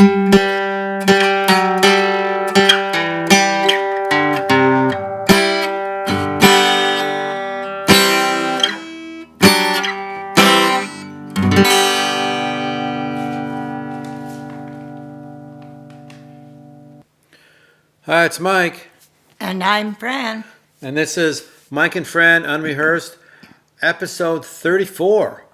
Hi, it's Mike. And I'm Fran. And this is Mike and Fran Unrehearsed, episode 34.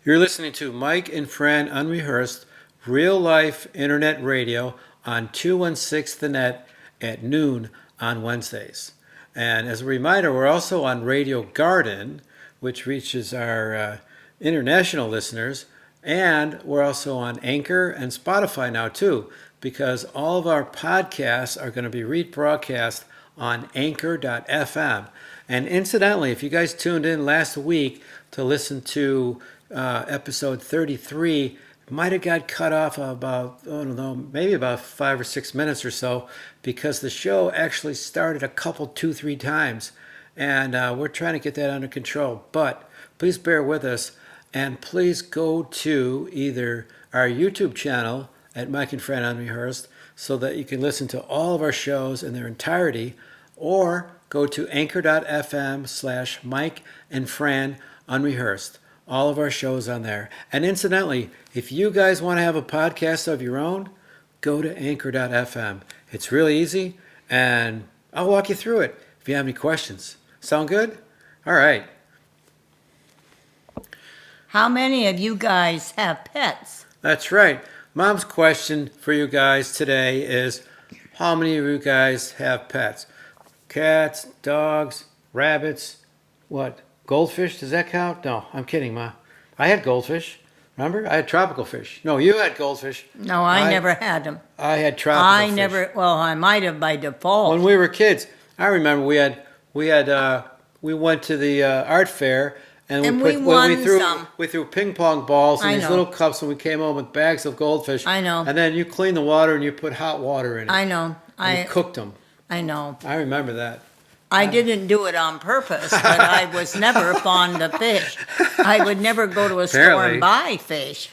You're listening to Mike and Fran Unrehearsed, real life internet radio on 216 The Net at noon on Wednesdays. And as a reminder, we're also on Radio Garden, which reaches our international listeners. And we're also on Anchor and Spotify now, too, because all of our podcasts are going to be rebroadcast on Anchor.fm. And incidentally, if you guys tuned in last week to listen to episode 33, it might have got cut off about, I don't know, maybe about 5 or 6 minutes or so, because the show actually started a couple, 2-3 times. And we're trying to get that under control. But please bear with us. And please go to either our YouTube channel at Mike and Fran Unrehearsed so that you can listen to all of our shows in their entirety, or go to anchor.fm/Mike and Fran Unrehearsed. All of our shows on there. And incidentally, if you guys want to have a podcast of your own, go to anchor.fm. It's really easy, and I'll walk you through it if you have any questions. Sound good? All right. How many of you guys have pets? That's right. Mom's question for you guys today is, how many of you guys have pets? Cats, dogs, rabbits, what? Goldfish? Does that count? No, I'm kidding, Ma. I had goldfish. Remember? I had tropical fish. No, you had goldfish. No, I never had them. I had tropical fish. I might have by default. When we were kids, I remember we went to the art fair. And we threw ping pong balls in these little cups, and we came home with bags of goldfish. I know. And then you cleaned the water and you put hot water in it. I know. And you cooked them. I know. I remember that. I didn't do it on purpose, but I was never fond of fish. I would never go to a store and buy fish.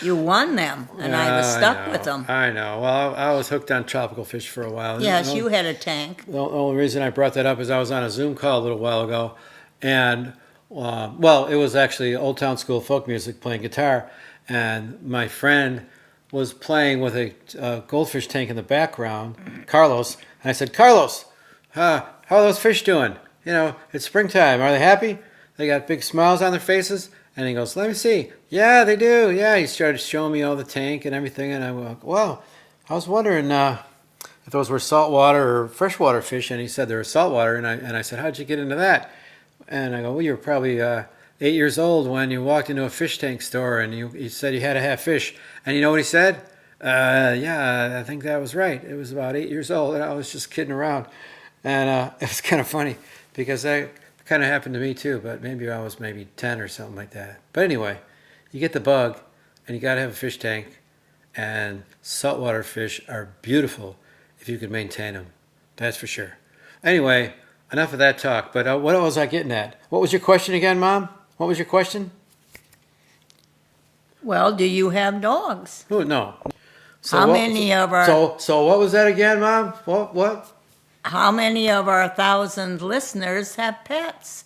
You won them, and I was stuck with them. I know. Well, I was hooked on tropical fish for a while. Yes, you had a tank. The only reason I brought that up is I was on a Zoom call a little while ago, and it was actually Old Town School folk music, playing guitar, and my friend was playing with a goldfish tank in the background, Carlos, and I said, Carlos, how are those fish doing? You know, it's springtime. Are they happy? They got big smiles on their faces? And he goes, let me see. Yeah, they do. Yeah, he started showing me all the tank and everything, and I went, well, I was wondering if those were saltwater or freshwater fish, and he said they were saltwater, and I said, how'd you get into that? And I go, well, you were probably 8 years old when you walked into a fish tank store and you said you had to have fish. And you know what he said? Yeah, I think that was right. It was about 8 years old, and I was just kidding around. And it was kind of funny because that kind of happened to me too, but maybe I was 10 or something like that. But anyway, you get the bug, and you got to have a fish tank. And saltwater fish are beautiful if you can maintain them. That's for sure. Anyway, enough of that talk, but what was I getting at? What was your question again, Mom? What was your question? Well, do you have dogs? Oh, no. So what was that again, Mom? What? How many of our 1,000 listeners have pets?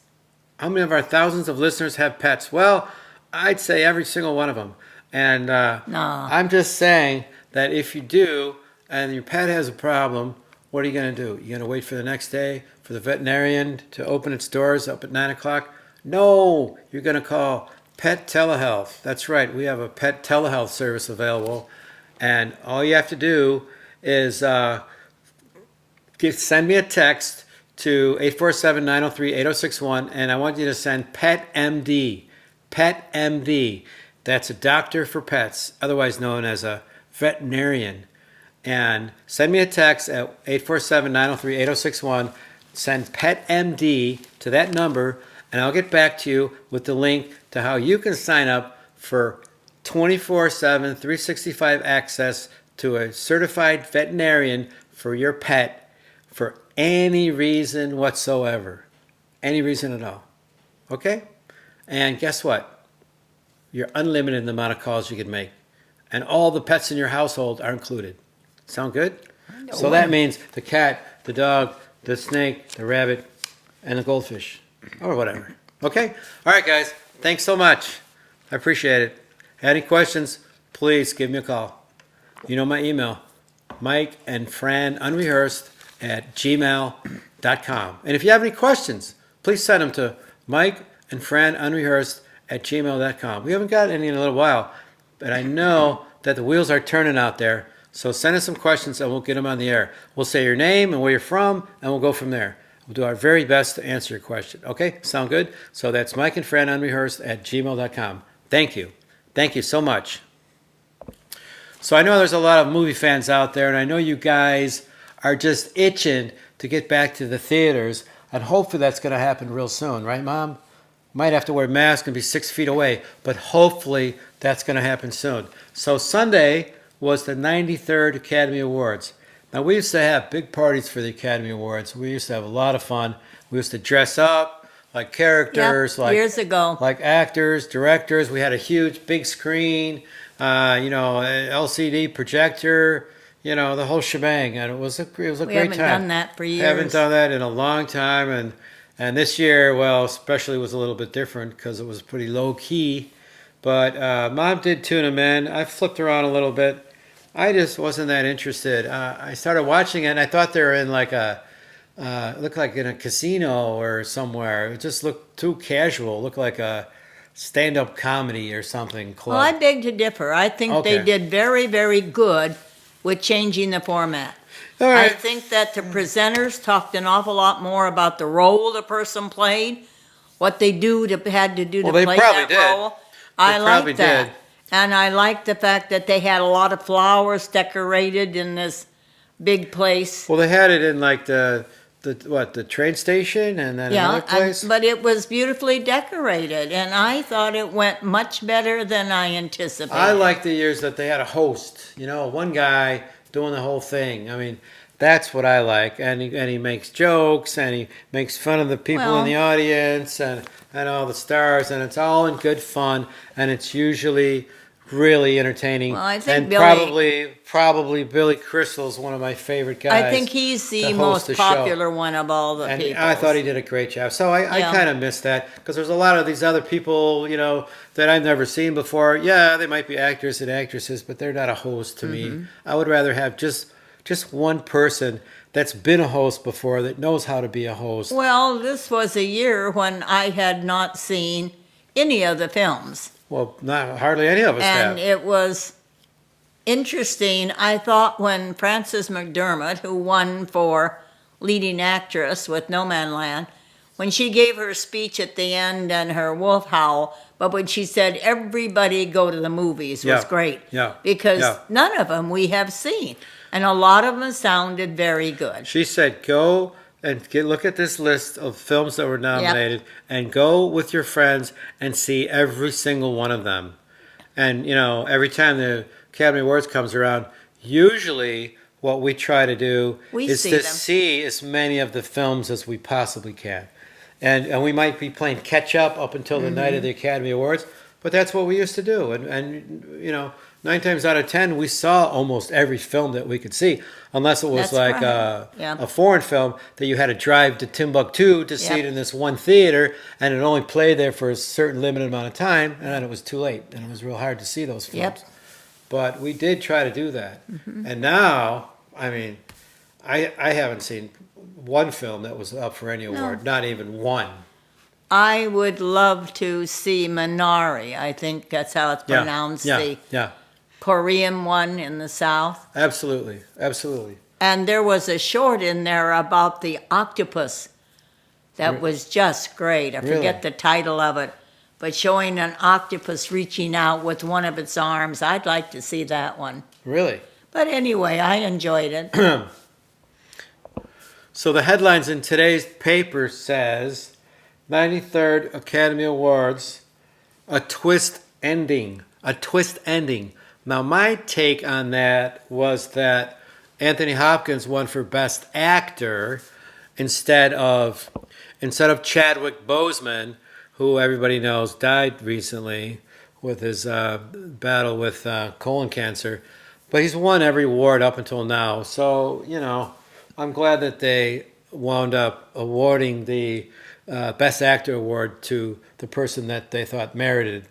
How many of our thousands of listeners have pets? Well, I'd say every single one of them. And No. I'm just saying that if you do, and your pet has a problem, what are you going to do? You're going to wait for the next day for the veterinarian to open its doors up at 9 o'clock? No, you're going to call Pet Telehealth. That's right, we have a pet telehealth service available. And all you have to do is send me a text to 847-903-8061, and I want you to send Pet MD. Pet MD. That's a doctor for pets, otherwise known as a veterinarian. And send me a text at 847-903-8061. Send Pet MD to that number, and I'll get back to you with the link to how you can sign up for 24/7, 365 access to a certified veterinarian for your pet for any reason whatsoever. Any reason at all. Okay? And guess what? You're unlimited in the amount of calls you can make. and all the pets in your household are included. Sound good? So one. that means the cat, the dog, the snake, the rabbit, and the goldfish, or whatever. Okay? All right, guys. Thanks so much. I appreciate it. Any questions, please give me a call. You know my email, Mike and Fran Unrehearsed at gmail.com. And if you have any questions, please send them to Mike and Fran Unrehearsed at gmail.com. We haven't got any in a little while, but I know that the wheels are turning out there. So send us some questions and we'll get them on the air. We'll say your name and where you're from, and we'll go from there. We'll do our very best to answer your question. Okay? Sound good? So that's Mike and Fran Unrehearsed at gmail.com. Thank you. Thank you so much. So I know there's a lot of movie fans out there, and I know you guys are just itching to get back to the theaters, and hopefully that's going to happen real soon, right, Mom? Might have to wear a mask and be 6 feet away, but hopefully that's going to happen soon. So Sunday was the 93rd Academy Awards. Now, we used to have big parties for the Academy Awards. We used to have a lot of fun. We used to dress up like characters, years ago. like actors, directors. We had a huge big screen, LCD projector, the whole shebang. And it was a great time. We haven't done that for years. Haven't done that in a long time. And this year, well, especially was a little bit different because it was pretty low key. But Mom did tune them in. I flipped around a little bit. I just wasn't that interested. I started watching it, and I thought they were in looked like in a casino or somewhere. It just looked too casual. Looked like a stand-up comedy or something. Club. Well, I beg to differ. I think they did very, very good with changing the format. All right. I think that the presenters talked an awful lot more about the role the person played, what they had to do to play that role. I like that. Did. And I like the fact that they had a lot of flowers decorated in this big place. Well, they had it in like the train station and then another place? But it was beautifully decorated, and I thought it went much better than I anticipated. I like the years that they had a host, one guy doing the whole thing. I mean, that's what I like. And he makes jokes, and he makes fun of the people in the audience and all the stars, and it's all in good fun, and it's usually really entertaining. Well, I think probably Billy Crystal's one of my favorite guys. I think he's the most popular one of all the people. I thought he did a great job. So I kind of missed that because there's a lot of these other people, that I've never seen before. Yeah, they might be actors and actresses, but they're not a host to me. I would rather have just one person that's been a host before, that knows how to be a host. Well, this was a year when I had not seen any of the films. Well, not hardly any of us have. And it was interesting. I thought when Frances McDermott, who won for leading actress with No Man Land, when she gave her speech at the end and her wolf howl, but when she said everybody go to the movies was great. Yeah. Because none of them we have seen. And a lot of them sounded very good. She said, go and look at this list of films that were nominated and go with your friends and see every single one of them. And, every time the Academy Awards comes around, usually what we try to do is to see as many of the films as we possibly can. And we might be playing catch up until the night of the Academy Awards, but that's what we used to do. And 9 times out of 10, we saw almost every film that we could see, unless it was a foreign film that you had to drive to Timbuktu to see it in this one theater, and it only played there for a certain limited amount of time, and then it was too late, and it was real hard to see those films. Yep. But we did try to do that. And now, I mean, I haven't seen one film that was up for any award, not even one. I would love to see Minari. I think that's how it's pronounced. The Korean one in the South. Absolutely. And there was a short in there about the octopus that was just great. I forget the title of it, but showing an octopus reaching out with one of its arms. I'd like to see that one. Really? But anyway, I enjoyed it. So the headlines in today's paper says 93rd Academy Awards, a twist ending. Now, my take on that was that Anthony Hopkins won for Best Actor instead of Chadwick Boseman, who everybody knows died recently, with his battle with colon cancer. But he's won every award up until now. So, I'm glad that they wound up awarding the Best Actor award to the person that they thought merited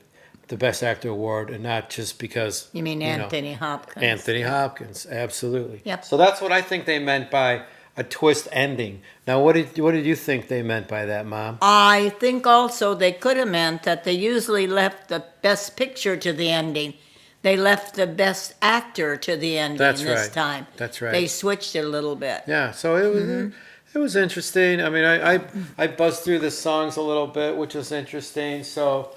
the Best Actor award, and not just because You mean Anthony Hopkins? Anthony Hopkins, absolutely. Yep. So that's what I think they meant by a twist ending. Now, what did you think they meant by that, Mom? I think also they could have meant that they usually left the best picture to the ending. They left the best actor to the ending That's this right. time. That's right. They switched it a little bit. Yeah, so it was interesting. I mean, I buzzed through the songs a little bit, which was interesting. So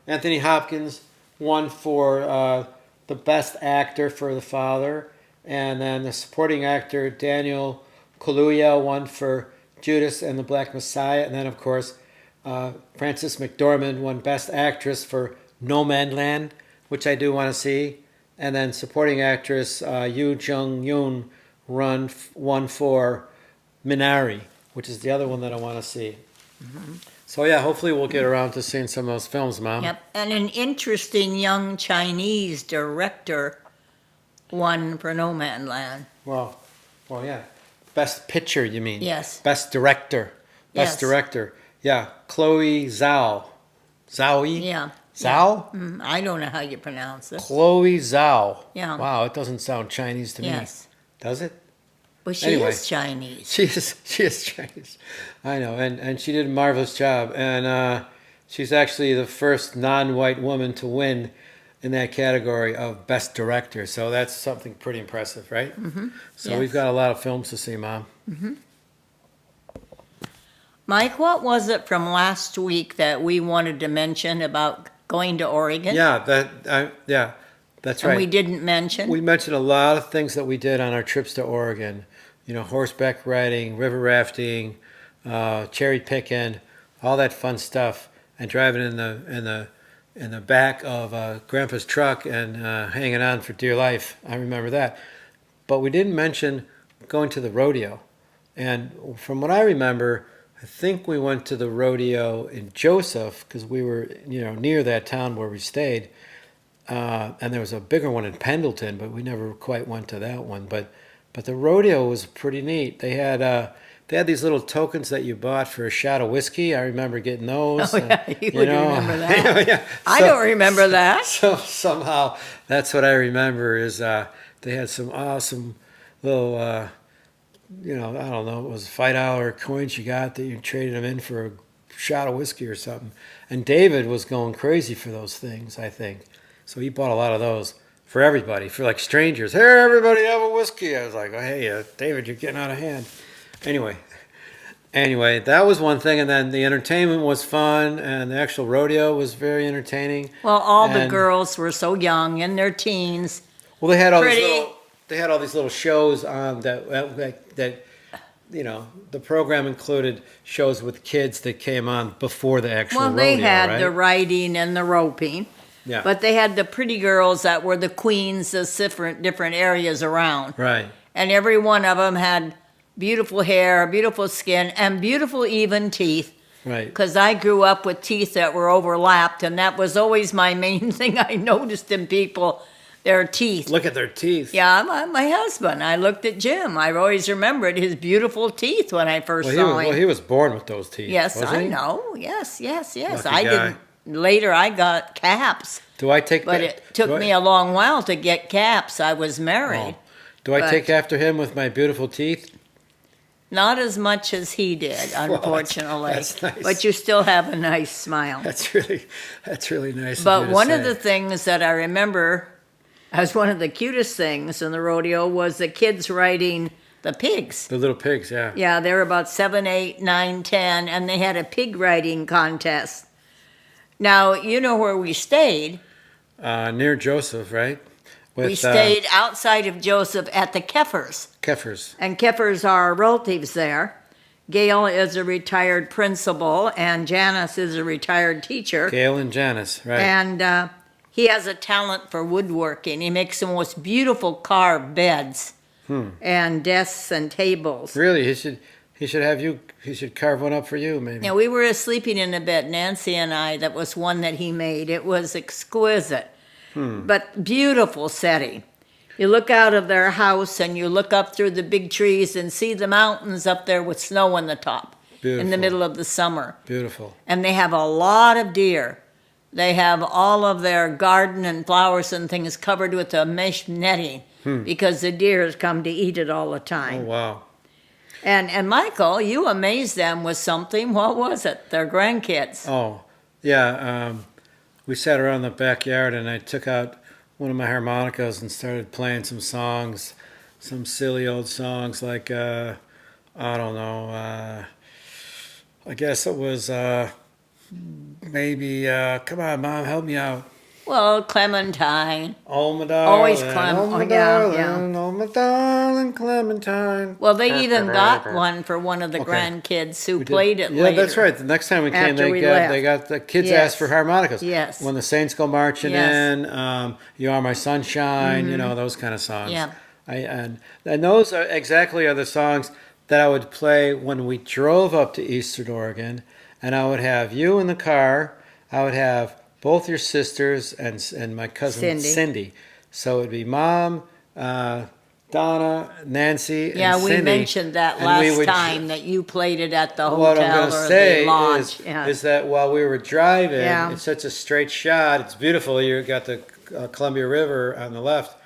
Anthony Hopkins won for the best actor for the father, and then the supporting actor Daniel Kaluuya won for Judas and the Black Messiah, and then of course Frances McDormand won best actress for No Man Land, which I do want to see, and then supporting actress Yoo Jung Yoon won for Minari, which is the other one that I want to see. So yeah, hopefully we'll get around to seeing some of those films, Mom. Yep. And an interesting young Chinese director won for No Man Land. Well, yeah. Best picture, you mean? Yes. Best director. Best Yes. director. Yeah, Chloe Zhao. Zhao? Yeah. Zhao? I don't know how you pronounce it. Chloe Zhao. Yeah. Wow, it doesn't sound Chinese to me. Yes. Does it? But she Anyway. is Chinese. She is Chinese. I know, and she did a marvelous job. And she's actually the first non-white woman to win in that category of best director. So that's something pretty impressive, right? Mm-hmm. So Yes. we've got a lot of films to see, Mom. Mike, what was it from last week that we wanted to mention about going to Oregon? Yeah, that's right. And we didn't mention? We mentioned a lot of things that we did on our trips to Oregon. Horseback riding, river rafting, cherry picking, all that fun stuff, and driving in the back of Grandpa's truck and hanging on for dear life. I remember that. But we didn't mention going to the rodeo. And from what I remember, I think we went to the rodeo in Joseph because we were near that town where we stayed. And there was a bigger one in Pendleton, but we never quite went to that one. But the rodeo was pretty neat. They had these little tokens that you bought for a shot of whiskey. I remember getting those. Oh, yeah, you would remember that. Yeah. I don't remember that. So somehow that's what I remember is they had some awesome little, I don't know, it was $5 coins you got that you traded them in for a shot of whiskey or something. And David was going crazy for those things, I think. So he bought a lot of those for everybody, for like strangers. Here, everybody have a whiskey. I was like, oh, hey, David, you're getting out of hand. Anyway, that was one thing. And then the entertainment was fun, and the actual rodeo was very entertaining. Well, all the girls were so young, in their teens. Well, they had all Pretty. these little shows on that the program included shows with kids that came on before the actual rodeo. Well, they had right? the riding and the roping. Yeah. But they had the pretty girls that were the queens of different areas around. Right. And every one of them had beautiful hair, beautiful skin, and beautiful even teeth. Right. Because I grew up with teeth that were overlapped, and that was always my main thing I noticed in people, their teeth. Look at their teeth. Yeah, my husband. I looked at Jim. I always remembered his beautiful teeth when I first saw him. He was born with those teeth. Yes, wasn't I he? know. Yes. Lucky I guy. didn't. Later, I got caps. Do I take But it took me a long while to get caps. I was married. Oh. Do I But- take after him with my beautiful teeth? Not as much as he did, Well, unfortunately. that's nice. But you still have a nice smile. That's really nice. But of you to one of say. the things that I remember as one of the cutest things in the rodeo was the kids riding the pigs. The little pigs, yeah. Yeah, they were about 7, 8, 9, 10, and they had a pig riding contest. Now, you know where we stayed. Near Joseph, right? We stayed outside of Joseph at the Keffers. Keffers. And Keffers are relatives there. Gail is a retired principal, and Janice is a retired teacher. Gail and Janice, right? And he has a talent for woodworking. He makes the most beautiful carved beds and desks and tables. Really, He should have you. He should carve one up for you, maybe. Yeah, we were sleeping in a bed, Nancy and I. That was one that he made. It was exquisite, but beautiful setting. You look out of their house and you look up through the big trees and see the mountains up there with snow on the top in the Beautiful. middle of the summer. Beautiful. And they have a lot of deer. They have all of their garden and flowers and things covered with a mesh netting because the deer come to eat it all the Oh time. wow. And Michael, you amazed them with something. What was it? Their grandkids. Oh yeah. We sat around the backyard, and I took out one of my harmonicas and started playing some songs, some silly old songs like I don't know. I guess it was maybe come on, Mom, help me out. Well, Clementine. Oh my darling, Always Clem. oh my Oh, yeah, darling, yeah. oh my darling Clementine. Well, they even got one for one of the Okay. grandkids who We did- played it yeah, later. that's right. The next time we came, After we left. they got the kids Yes. asked for harmonicas. Yes. When the Saints go marching Yes. in, You Are My Sunshine, those kind of songs. Yeah. And those are the songs that I would play when we drove up to Eastern Oregon, and I would have you in the car. I would have both your sisters and my cousin Cindy. So it'd be Mom, Donna, Nancy, Yeah, and we Cindy. mentioned that And we last would- time that you played it at the What I'm hotel going to or say the lodge. Yeah. is that while we were driving, Yeah. it's such a straight shot. It's beautiful. You got the Columbia River on the left,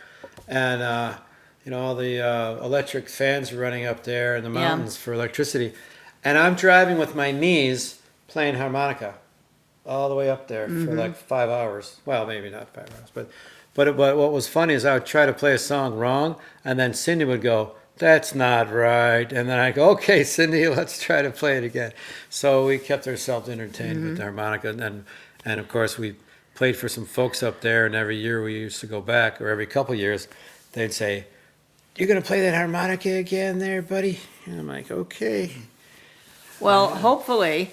and all the electric fans running up there in the Yeah. mountains for electricity. And I'm driving with my knees playing harmonica all the way up there for like 5 hours. Well, maybe not 5 hours, but what was funny is I would try to play a song wrong, and then Cindy would go, "That's not right," and then I go, "Okay, Cindy, let's try to play it again." So we kept ourselves entertained with the harmonica, and of course we played for some folks up there, and every year we used to go back, or every couple years, they'd say, "You're gonna play that harmonica again, there, buddy?" And I'm like, "Okay." Well, hopefully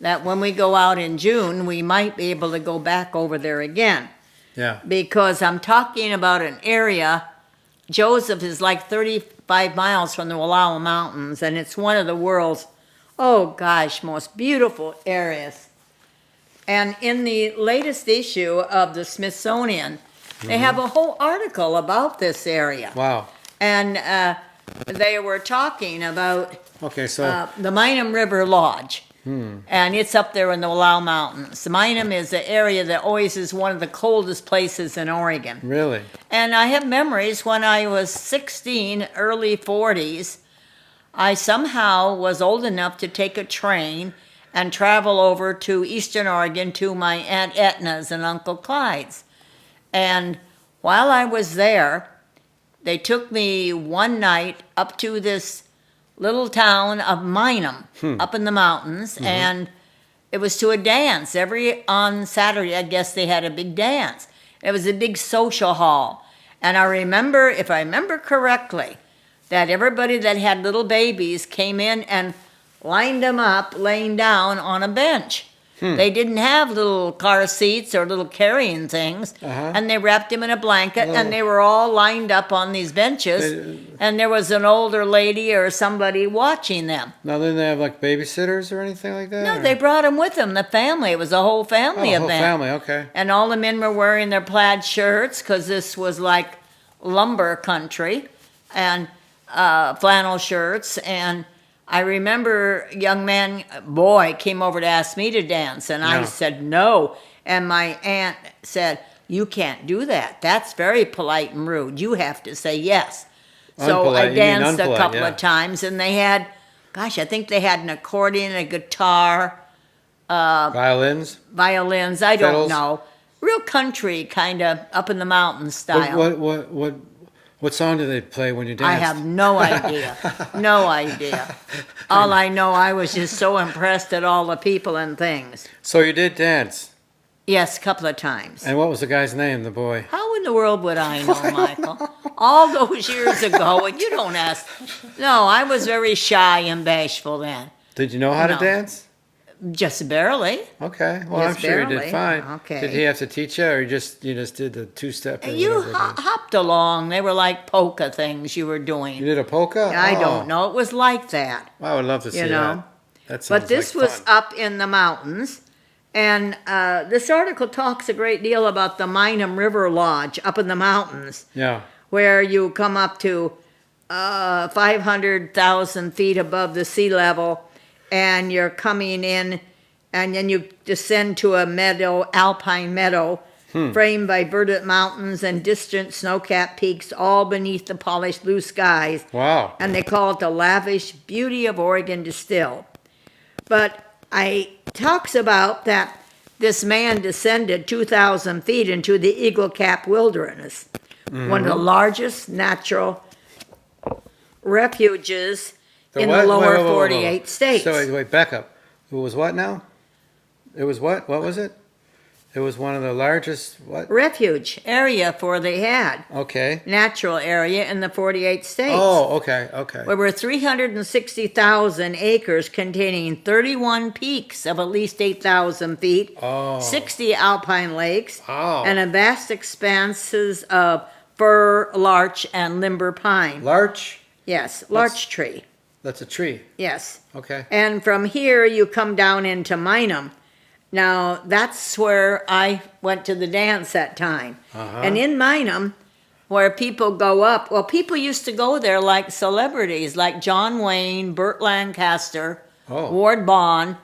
that when we go out in June, we might be able to go back over there again. Yeah. Because I'm talking about an area, Joseph is like 35 miles from the Wallowa Mountains, and it's one of the world's, oh gosh, most beautiful areas. And in the latest issue of the Smithsonian, they have a whole article about this area. Wow. And they were talking about Okay, so the Minam River Lodge. And it's up there in the Wallowa Mountains. The Minam is an area that always is one of the coldest places in Oregon. really, And I have memories when I was 16, early 40s, I somehow was old enough to take a train and travel over to Eastern Oregon to my Aunt Etna's and Uncle Clyde's. And while I was there, they took me one night up to this little town of Minam up in the mountains, and it was to a dance. On Saturday, I guess they had a big dance. It was a big social hall. And I remember, if I remember correctly, that everybody that had little babies came in and lined them up, laying down on a bench. They didn't have little car seats or little carrying things, and they wrapped them in a blanket, and they were all lined up on these benches, and there was an older lady or somebody watching them. now didn't they have like babysitters or anything like that? No, or- they brought them with them, the family. It was a whole family Oh, whole event. family. Okay. And all the men were wearing their plaid shirts because this was like lumber country, and flannel shirts. And I remember a young boy came over to ask me to dance, and I Yeah. said no. And my aunt said, "You can't do that. That's very polite and rude. You have to say yes." So Unpolite, I you mean danced a unpolite, couple yeah. of times, and they had, gosh, I think they had an accordion, a guitar, Violins. violins, I don't Fiddles? know. Real country, kind of up in the mountains style. What song do they play when you I dance? have no idea. No idea. All I know, I was just so impressed at all the people and things. So you did dance, Yes, a couple of times. and what was the guy's name? The boy. How in the world would I know, Michael? All those years ago, and you don't ask. No, I was very shy and bashful then. Did you know how to No. dance? Just barely. Okay. Well, I'm Just sure you barely. did fine. Okay. Did he have to teach you, or you just did the two-step or You whatever it is? hopped along. They were like polka things you were You doing. did a polka? I don't Oh, know. It was like that, I would love to see you know. that. That But sounds like this was fun. up in the mountains. And this article talks a great deal about the Minam River Lodge up in the mountains, Yeah. where you come up to 500,000 feet above the sea level, and you're coming in, and then you descend to a meadow, alpine meadow, framed by verdant mountains and distant snow-capped peaks, all beneath the polished blue skies. Wow. And they call it the lavish beauty of Oregon Distill. But I talks about that this man descended 2,000 feet into the Eagle Cap Wilderness, one of the largest natural refuges in the what? lower Wait, 48 states. So wait, back up. It was what now? It was what? What was it? It was one of the largest what? Refuge area for they had. Okay. Natural area in the 48 states. Oh, okay, okay. There were 360,000 acres containing 31 peaks of at least 8,000 feet, Oh. 60 alpine lakes, Wow. and a vast expanses of fir, larch, and limber pine. Larch? Yes, larch tree. That's a tree. Yes. Okay. And from here you come down into Minam. Now that's where I went to the dance that time. Uh-huh. And in Minam, where people go up, well, people used to go there like celebrities, like John Wayne, Burt Lancaster, Oh. Ward Bond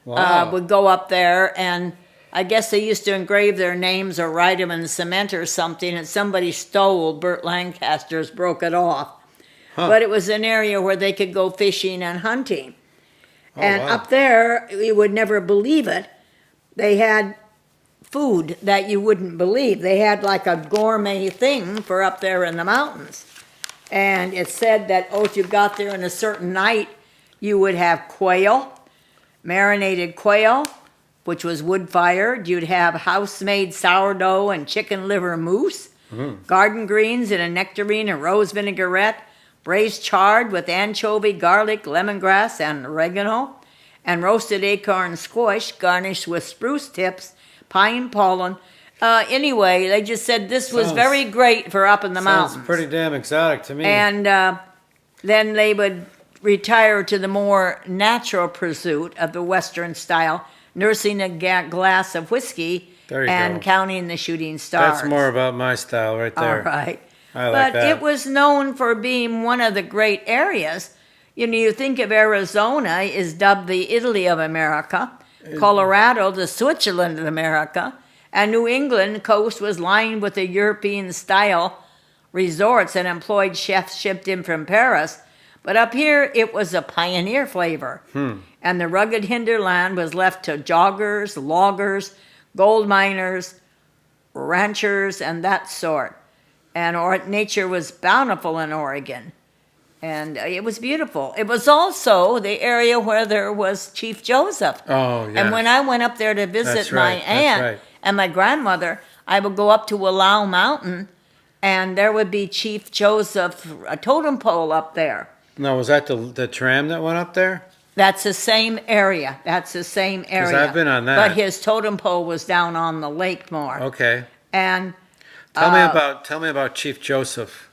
Wow. would go up there, and I guess they used to engrave their names or write them in cement or something, and somebody stole Burt Lancaster's, broke it off. Huh. But it was an area where they could go fishing and hunting. Oh, And wow. up there, you would never believe it, they had food that you wouldn't believe. They had like a gourmet thing for up there in the mountains. And it said that, if you got there in a certain night, you would have quail, marinated quail, which was wood-fired. You'd have house-made sourdough and chicken liver mousse, garden greens in a nectarine and rose vinaigrette, braised chard with anchovy, garlic, lemongrass, and oregano, and roasted acorn squash garnished with spruce tips, pine pollen. Anyway, they just said this was Sounds- very great for up in the Sounds mountains. pretty damn exotic to me. And then they would retire to the more natural pursuit of the Western style, nursing a glass of whiskey There you and go. counting the shooting stars. That's more about my style right All there. right. I like But that. it was known for being one of the great areas. You know, you think of Arizona is dubbed the Italy of America, Colorado the Switzerland of America, and New England coast was lined with the European style resorts and employed chefs shipped in from Paris. But up here, it was a pioneer flavor. And the rugged hinterland was left to joggers, loggers, gold miners, ranchers, and that sort. And nature was bountiful in Oregon. And it was beautiful. It was also the area where there was Chief Joseph. Oh, yeah. And when I went up there to visit That's my right, that's aunt right. and my grandmother, I would go up to Willow Mountain, and there would be Chief Joseph, a totem pole up there. No, was that the tram that went up there? That's the same area. That's the same area. I've been on that. But his totem pole was down on the lake more. Okay. And Tell me about Chief Joseph.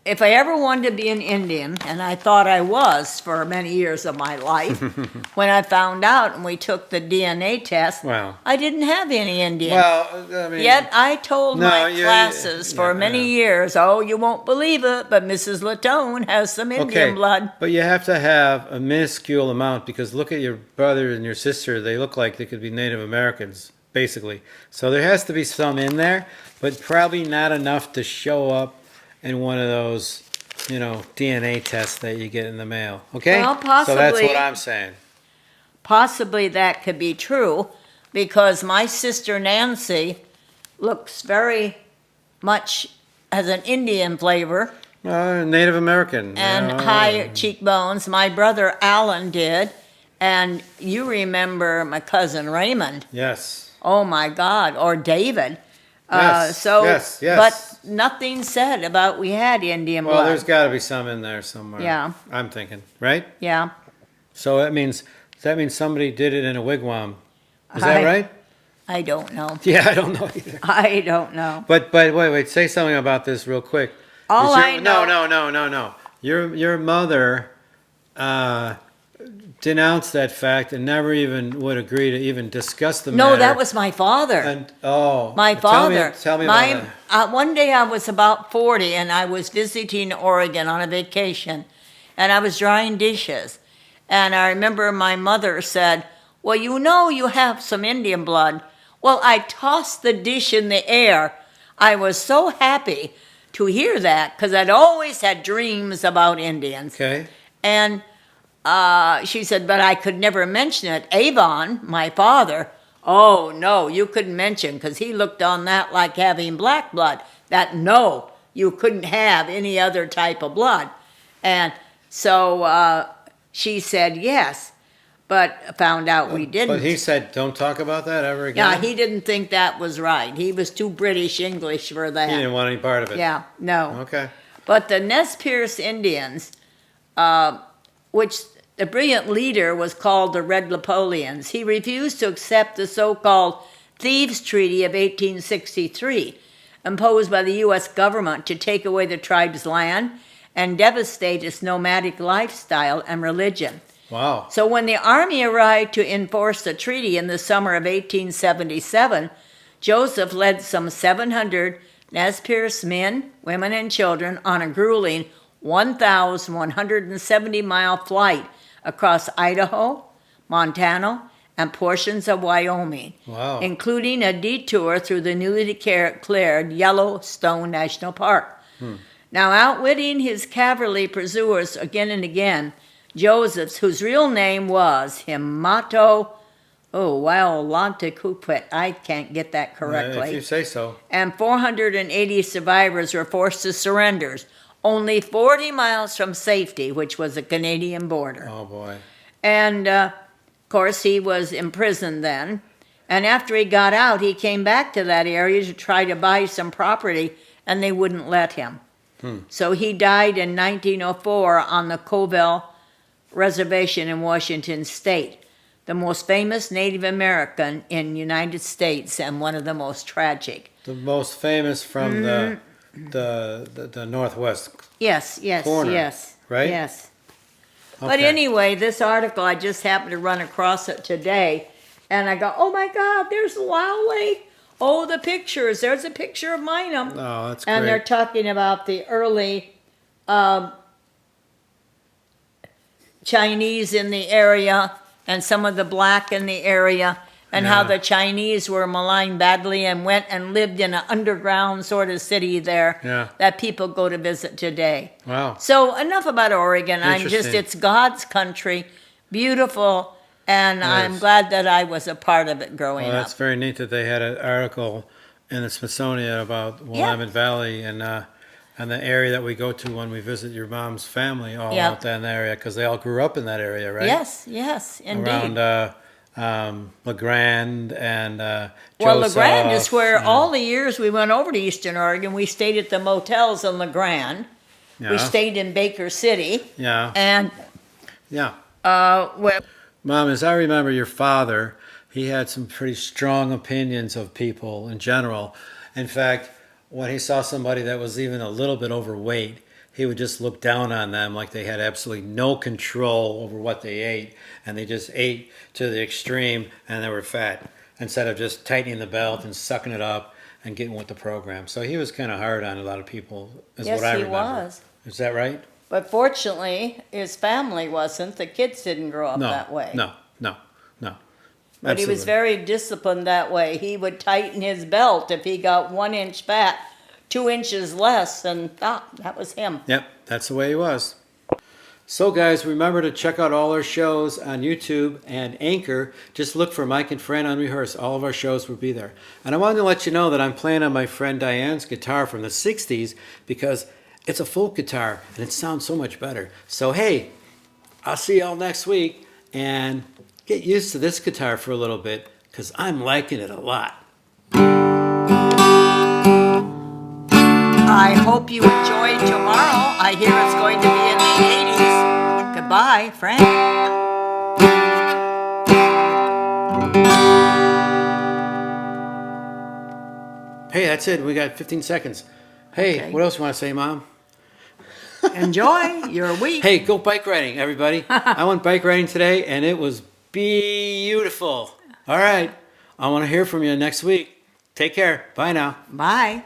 if I ever wanted to be an Indian, and I thought I was for many years of my life, when I found out and we took the DNA test, Wow. I didn't have any Indian. Well, I mean, Yet I told No, my you- classes for yeah, many yeah. years, you won't believe it, but Mrs. Latone has some Indian blood. But you have to have a minuscule amount, because look at your brother and your sister. They look like they could be Native Americans, basically. So there has to be some in there, but probably not enough to show up in one of those, DNA tests that you get in the mail. Okay? Well, So that's possibly. what I'm saying. Possibly that could be true, because my sister Nancy looks very much as an Indian flavor Native American. and high cheekbones. My brother Alan did, and you remember my cousin Raymond. Yes. Oh my God, or David. Yes, yes. But nothing said about we had Indian Well, blood. there's got to be some in there somewhere. Yeah. I'm thinking, right? Yeah. So that means that means somebody did it in a wigwam. Is that right? I don't know. Yeah, I don't know either. I don't know. But wait, say something about this real quick. All I know. No. Your mother denounced that fact and never even would agree to even discuss the matter. No, that was my father. And My father. Tell me about that. One day I was about 40 and I was visiting Oregon on a vacation and I was drying dishes. And I remember my mother said, well, you know you have some Indian blood. Well, I tossed the dish in the air. I was so happy to hear that because I'd always had dreams about Indians. Okay. And she said, but I could never mention it. Avon, my father, oh, no, you couldn't mention because he looked on that like having black blood. That, no, you couldn't have any other type of blood. And so she said yes, but found out we didn't. But he said, don't talk about that ever again? Yeah, he didn't think that was right. He was too British English for that. He didn't want any part of it. Yeah, no. Okay. But the Nez Perce Indians, which the brilliant leader was called the Red Napoleons, he refused to accept the so-called Thieves Treaty of 1863, imposed by the U.S. government to take away the tribe's land and devastate its nomadic lifestyle and religion. Wow. So when the army arrived to enforce the treaty in the summer of 1877, Joseph led some 700 Nez Perce men, women, and children on a grueling 1,170-mile flight across Idaho, Montana, and portions of Wyoming, Wow. including a detour through the newly declared Yellowstone National Park. Now, outwitting his cavalry pursuers again and again, Joseph's, whose real name was Himato, Lantikupet, I can't get that correctly. If you say so. And 480 survivors were forced to surrender, only 40 miles from safety, which was the Canadian border. Oh, boy. And, of course, he was imprisoned then. And after he got out, he came back to that area to try to buy some property, and they wouldn't let him. So he died in 1904 on the Covell Reservation in Washington State, the most famous Native American in the United States and one of the most tragic. The most famous from the Northwest. Yes, corner, yes. right? Yes. But Okay. anyway, this article, I just happened to run across it today, and I go, oh my God, there's the Wild Lake. Oh, the pictures. There's a picture of Minam. Oh, that's great. And they're talking about the early Chinese in the area and some of the black in the area, and how Yeah. the Chinese were maligned badly and went and lived in an underground sort of city there Yeah. that people go to visit today. Wow. So enough about Oregon. Interesting. It's God's country, beautiful, and I'm Yes. glad that I was a part of it growing Well, up. that's very neat that they had an article in the Smithsonian about Willamette Valley and the area that we go to when we visit your mom's family all Yeah. out there in that area because they all grew up in that area, right? Yes, indeed. Around LeGrand and Well, Joseph, LeGrand is where and- all the years we went over to Eastern Oregon, we stayed at the motels in LeGrand. Yeah. We stayed in Baker City. Yeah. And, Yeah. well, Mom, as I remember your father, he had some pretty strong opinions of people in general. In fact, when he saw somebody that was even a little bit overweight, he would just look down on them like they had absolutely no control over what they ate, and they just ate to the extreme and they were fat, instead of just tightening the belt and sucking it up and getting with the program. So he was kind of hard on a lot of people, is yes, what I he remember. was. Is that right? But fortunately, his family wasn't. The kids didn't grow up that way. No. But he was Absolutely. very disciplined that way. He would tighten his belt if he got 1 inch fat, 2 inches less, and that was him. Yep, that's the way he was. So guys, remember to check out all our shows on YouTube and Anchor. Just look for Mike and Fran Unrehearsed. All of our shows will be there. And I wanted to let you know that I'm playing on my friend Diane's guitar from the 60s because it's a folk guitar and it sounds so much better. So hey, I'll see y'all next week and get used to this guitar for a little bit because I'm liking it a lot. I hope you enjoy tomorrow. I hear it's going to be in the 80s. Goodbye, Fran. Hey, that's it. We got 15 seconds. Hey, Okay. what else you want to say, Mom? Enjoy your week. Hey, go bike riding, everybody. I went bike riding today, and it was beautiful. All right. I want to hear from you next week. Take care. Bye now. Bye.